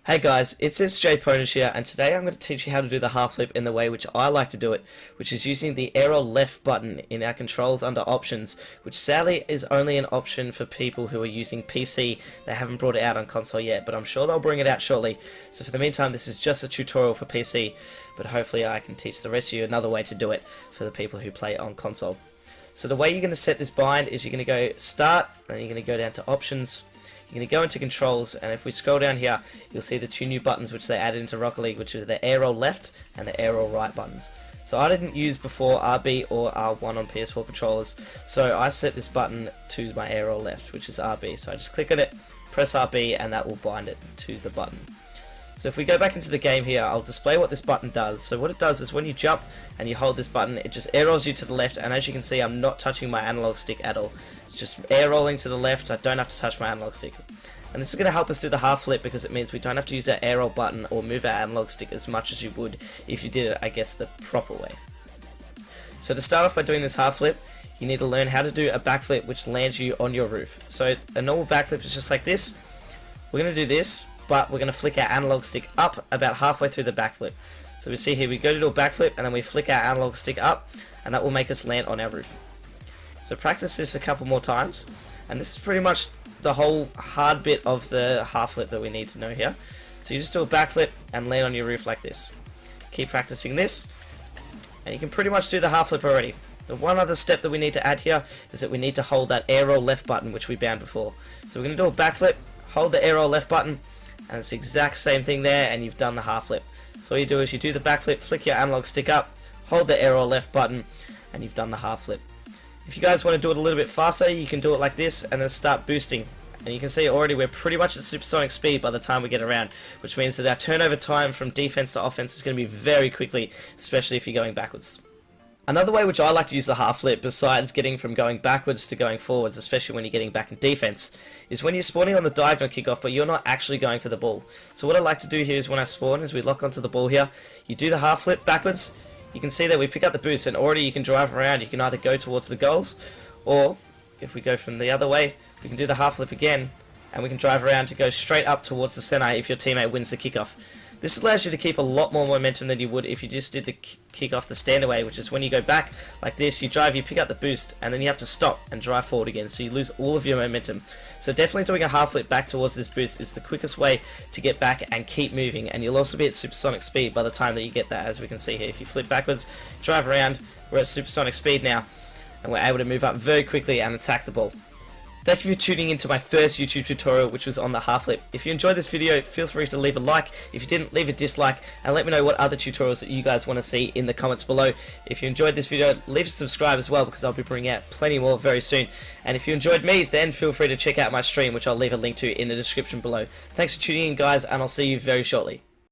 Hey guys, it's SJ Ponish here, and today I'm going to teach you how to do the half flip in the way which I like to do it, which is using the arrow left button in our controls under options, which sadly is only an option for people who are using PC. They haven't brought it out on console yet, but I'm sure they'll bring it out shortly. So for the meantime, this is just a tutorial for PC, but hopefully I can teach the rest of you another way to do it for the people who play on console. So the way you're going to set this bind is you're going to go Start, and you're going to go down to Options. You're going to go into Controls, and if we scroll down here, you'll see the two new buttons which they added into Rocket League, which are the arrow left and the arrow right buttons. So I didn't use before RB or R1 on PS4 controllers, so I set this button to my arrow left, which is RB. So I just click on it, press RB, and that will bind it to the button. So if we go back into the game here, I'll display what this button does. So what it does is when you jump and you hold this button, it just air rolls you to the left, and as you can see, I'm not touching my analog stick at all. It's just air rolling to the left. I don't have to touch my analog stick. And this is going to help us do the half flip because it means we don't have to use our air roll button or move our analog stick as much as you would if you did it, I guess, the proper way. So to start off by doing this half flip, you need to learn how to do a backflip which lands you on your roof. So a normal backflip is just like this. We're going to do this, but we're going to flick our analog stick up about halfway through the backflip. So we see here we go to do a backflip and then we flick our analog stick up, and that will make us land on our roof. So practice this a couple more times, and this is pretty much the whole hard bit of the half flip that we need to know here. So you just do a backflip and land on your roof like this. Keep practicing this, and you can pretty much do the half flip already. The one other step that we need to add here is that we need to hold that arrow left button which we bound before. So we're going to do a backflip, hold the arrow left button, and it's the exact same thing there, and you've done the half flip. So all you do is you do the backflip, flick your analog stick up, hold the arrow left button, and you've done the half flip. If you guys want to do it a little bit faster, you can do it like this and then start boosting. And you can see already we're pretty much at supersonic speed by the time we get around, which means that our turnover time from defense to offense is going to be very quickly, especially if you're going backwards. Another way which I like to use the half flip, besides getting from going backwards to going forwards, especially when you're getting back in defense, is when you're spawning on the diagonal kickoff but you're not actually going for the ball. So what I like to do here is when I spawn is we lock onto the ball here, you do the half flip backwards, you can see that we pick up the boost, and already you can drive around. You can either go towards the goals, or if we go from the other way, we can do the half flip again, and we can drive around to go straight up towards the center if your teammate wins the kickoff. This allows you to keep a lot more momentum than you would if you just did the kick off the stand away, which is when you go back like this, you drive, you pick up the boost, and then you have to stop and drive forward again, so you lose all of your momentum. So definitely doing a half flip back towards this boost is the quickest way to get back and keep moving, and you'll also be at supersonic speed by the time that you get that, as we can see here. If you flip backwards, drive around, we're at supersonic speed now, and we're able to move up very quickly and attack the ball. Thank you for tuning into my first YouTube tutorial, which was on the half flip. If you enjoyed this video, feel free to leave a like. If you didn't, leave a dislike, and let me know what other tutorials that you guys want to see in the comments below. If you enjoyed this video, leave a subscribe as well, because I'll be bringing out plenty more very soon. And if you enjoyed me, then feel free to check out my stream, which I'll leave a link to in the description below. Thanks for tuning in, guys, and I'll see you very shortly.